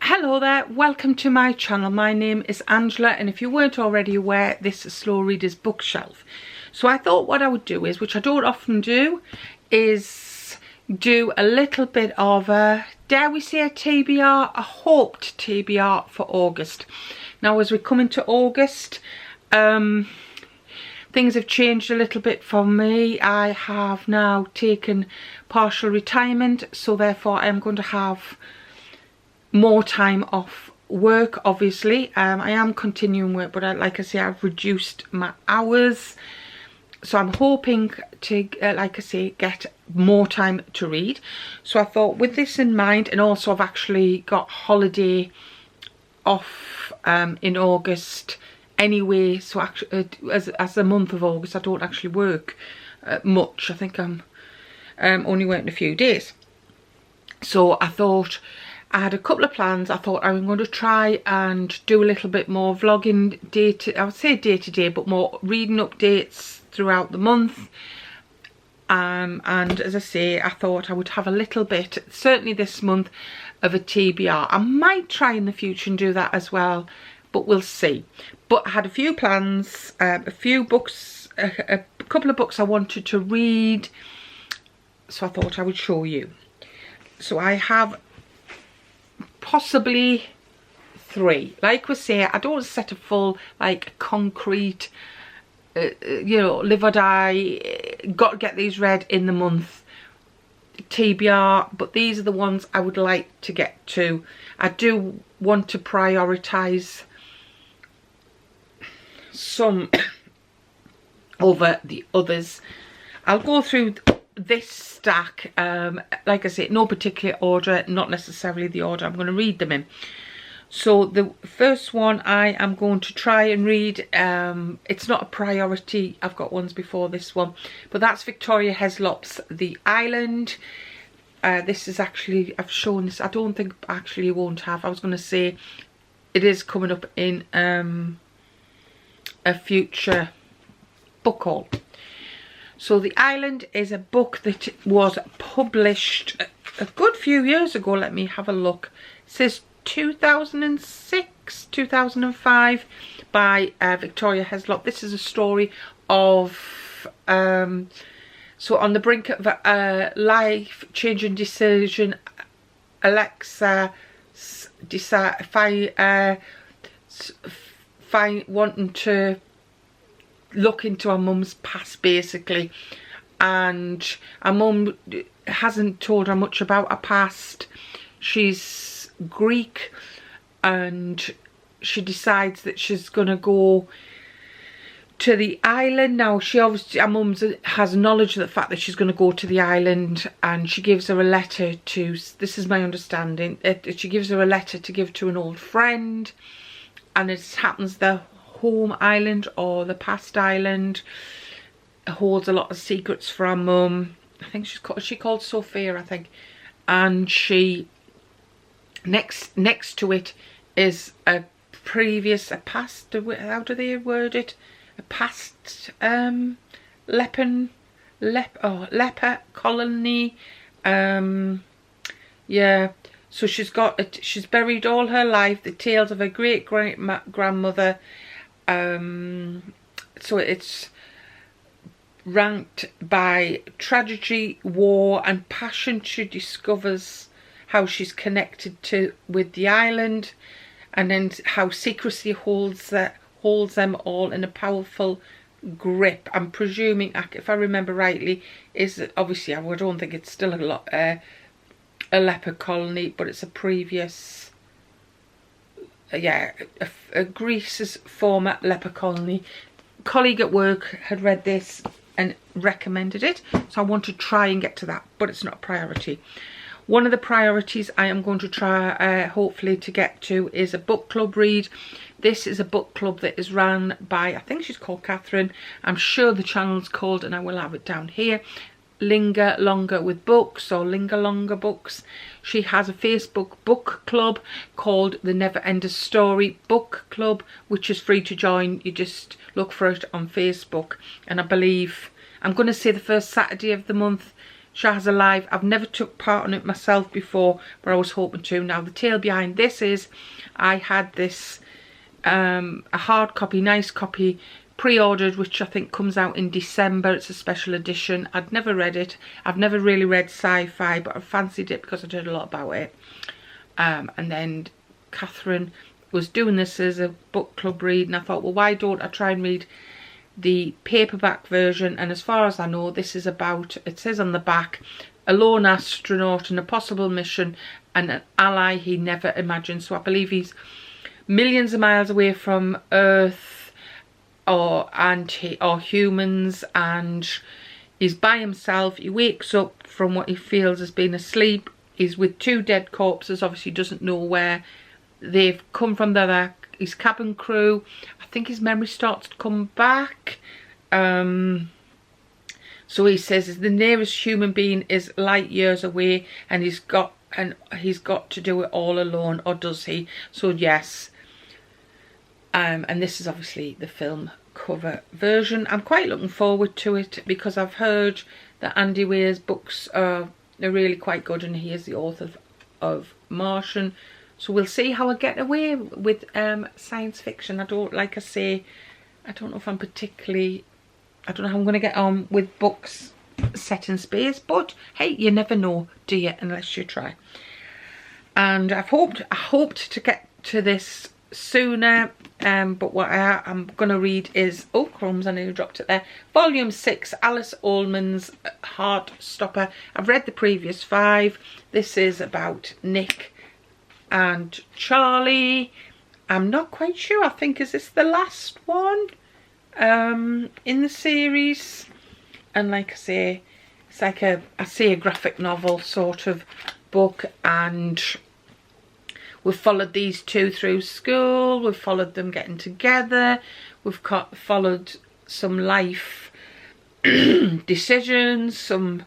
Hello there, welcome to my channel. My name is Angela, and if you weren't already aware, this is Slow Readers Bookshelf. So I thought what I would do is, which I don't often do, is do a little bit of a, dare we say, a TBR, a hoped TBR for August. Now as we come into August, things have changed a little bit for me. I have now taken partial retirement, so therefore I am going to have more time off work. Obviously I am continuing work, but like I say, I've reduced my hours, so I'm hoping to like I say, get more time to read. So I thought, with this in mind, and also I've actually got holiday off in August anyway, so actually as the month of August I don't actually work much. I think I'm only working a few days. So I thought, I had a couple of plans. I thought I'm going to try and do a little bit more vlogging I would say day to day, but more reading updates throughout the month. And as I say, I thought I would have a little bit, certainly this month, of a TBR. I might try in the future and do that as well, but we'll see. But I had a few plans, a few books, a couple of books I wanted to read, so I thought I would show you. So I have possibly 3. Like we say, I don't set a full, like, concrete, you know, live or die, got to get these read in the month TBR, but these are the ones I would like to get to. I do want to prioritise some over the others. I'll go through this stack, like I say, no particular order, not necessarily the order I'm going to read them in. So the first one I am going to try and read, it's not a priority, I've got ones before this one, but that's Victoria Heslop's The Island. This is actually, I've shown this, I don't think actually you won't have, I was going to say it is coming up in a future book haul. So The Island is a book that was published a good few years ago. Let me have a look. It says 2006, 2005 by Victoria Heslop. This is a story of, so on the brink of a life-changing decision, Alexa wanting to look into her mum's past, basically, and her mum hasn't told her much about her past. She's Greek, and she decides that she's gonna go to the island. Now she obviously, her mum has knowledge of the fact that she's going to go to the island, and she gives her a letter to, this is my understanding, she gives her a letter to give to an old friend, and it happens the home island, or the past island, holds a lot of secrets for her mum. I think she called Sophia, I think, and she next to it is a past, how do they word it, a past leper colony. Yeah, so she's buried all her life the tales of her great grandmother. So it's ranked by tragedy, war and passion. She discovers how she's connected with the island, and then how secrecy holds them all in a powerful grip. I'm presuming, if I remember rightly, is that obviously I don't think it's still a leper colony, but it's a previous, yeah, Greece's former leper colony. Colleague at work had read this and recommended it, so I want to try and get to that, but it's not a priority. One of the priorities I am going to try, hopefully, to get to is a book club read. This is a book club that is run by, I think she's called Catherine. I'm sure the channel's called, and I will have it down here, Linger Longer with Books, or Linger Longer Books. She has a Facebook book club called the Never Ending Story Book Club, which is free to join. You just look for it on Facebook, and I believe, I'm going to say the first Saturday of the month, Shah's Alive. I've never took part in it myself before, but I was hoping to. Now the tale behind this is, I had this a hard copy, nice copy, pre-ordered, which I think comes out in December. It's a special edition. I'd never read it. I've never really read sci-fi, but I fancied it because I'd heard a lot about it. And then Catherine was doing this as a book club read, and I thought, well, why don't I try and read the paperback version? And as far as I know, this is about, it says on the back, a lone astronaut on a possible mission and an ally he never imagined. So I believe he's millions of miles away from Earth or humans, and he's by himself. He wakes up from what he feels has been asleep. He's with 2 dead corpses. Obviously doesn't know where they've come from. His cabin crew. I think his memory starts to come back. So he says the nearest human being is light years away, and he's got to do it all alone, or does he? So yes. And this is obviously the film cover version. I'm quite looking forward to it because I've heard that Andy Weir's books are really quite good, and he is the author of Martian. So we'll see how I get away with science fiction. I don't know if I'm particularly, I don't know how I'm going to get on with books set in space, but hey, you never know, do you, unless you try. And I hoped to get to this sooner, but what I'm going to read is, oh crumbs, I nearly dropped it there, volume 6, Alice Ullman's Heartstopper. I've read the previous 5. This is about Nick and Charlie. I'm not quite sure. I think, is this the last one in the series? And like I say, it's like a graphic novel sort of book, and we've followed these 2 through school. We've followed them getting together. We've followed some life decisions, some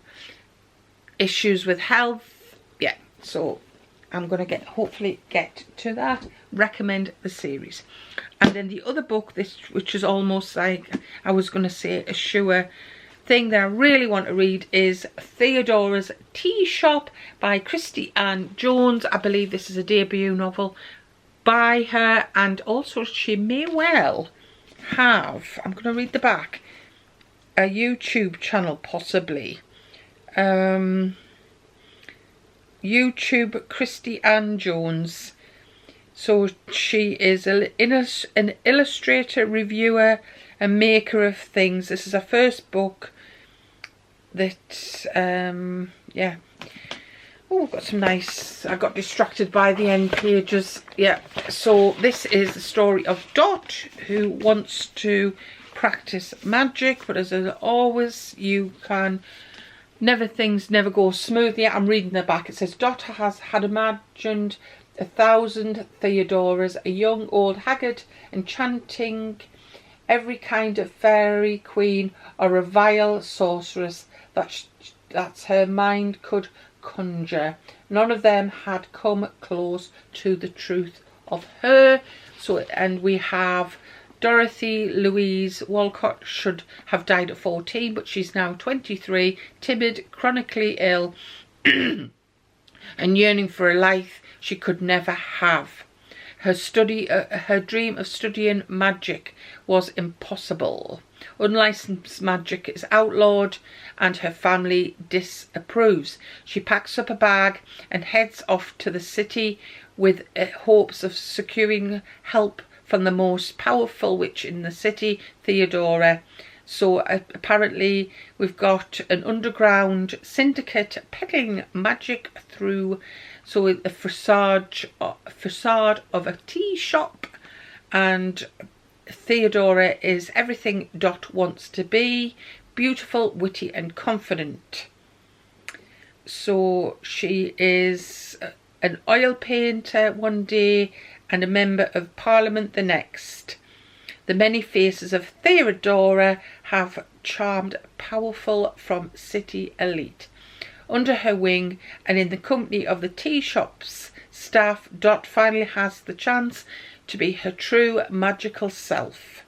issues with health. Yeah, so I'm going to hopefully get to that. Recommend the series. And then the other book, which is almost like, I was going to say a sure thing that I really want to read, is Theodora's Tea Shop by Christie Ann Jones. I believe this is a debut novel by her, and also she may well have, I'm going to read the back, a YouTube channel possibly. YouTube Christie Ann Jones. So she is an illustrator, reviewer, and maker of things. This is her first book that yeah, oh, we've got some nice, I got distracted by the end pages. Yeah, so this is the story of Dot, who wants to practice magic, but as always, things never go smoothly. I'm reading the back. It says Dot had imagined 1,000 Theodoras, a young, old, haggard, enchanting, every kind of fairy queen, or a vile sorceress that her mind could conjure. None of them had come close to the truth of her. So, and we have Dorothy Louise Walcott should have died at 14, but she's now 23, timid, chronically ill, and yearning for a life she could never have. Her dream of studying magic was impossible. Unlicensed magic is outlawed, and her family disapproves. She packs up a bag and heads off to the city with hopes of securing help from the most powerful witch in the city, Theodora. So apparently we've got an underground syndicate peddling magic through, so a facade of a tea shop, and Theodora is everything Dot wants to be: beautiful, witty and confident. So she is an oil painter one day and a member of Parliament the next. The many faces of Theodora have charmed powerful from city elite. Under her wing and in the company of the tea shop's staff, Dot finally has the chance to be her true magical self.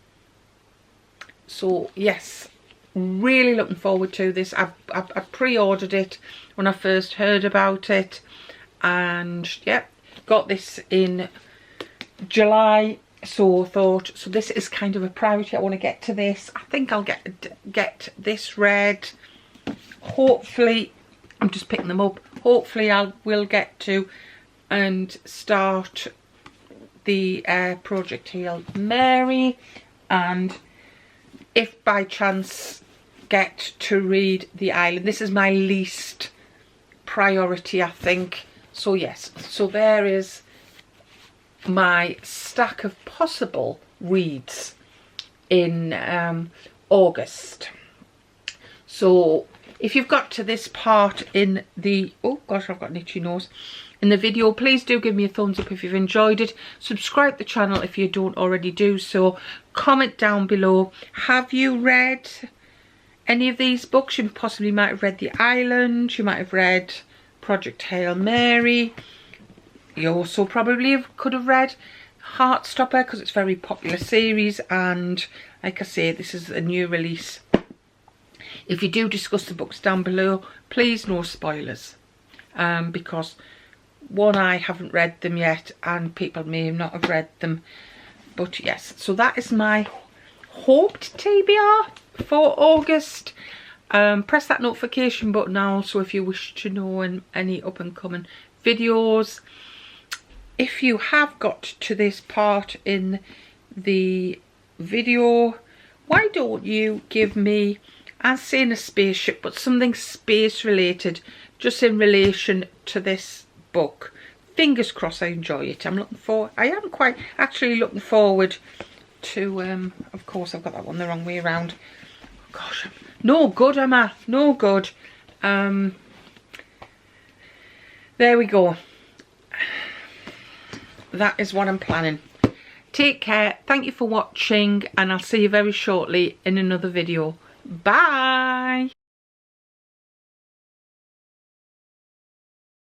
So yes, really looking forward to this. I pre-ordered it when I first heard about it, and yeah, got this in July, so I thought, so this is kind of a priority. I want to get to this. I think I'll get this read. Hopefully, I'm just picking them up. Hopefully I will get to and start the Project Hail Mary, and if by chance get to read The Island. This is my least priority, I think. So yes, so there is my stack of possible reads in August. So if you've got to this part in the, oh gosh, I've got an itchy nose, in the video, please do give me a thumbs up if you've enjoyed it. Subscribe to the channel if you don't already do so. Comment down below, have you read any of these books? You possibly might have read The Island, you might have read Project Hail Mary. You also probably could have read Heartstopper, because it's a very popular series, and like I say, this is a new release. If you do discuss the books down below, please no spoilers, because one, I haven't read them yet, and people may not have read them. But yes, so that is my hoped TBR for August. Press that notification button also if you wish to know any up and coming videos. If you have got to this part in the video, why don't you give me, I'm saying a spaceship, but something space related, just in relation to this book. Fingers crossed I enjoy it. I am quite actually looking forward to, of course I've got that one the wrong way around. Gosh, no good, am I? No good. There we go. That is what I'm planning. Take care. Thank you for watching, and I'll see you very shortly in another video. Bye.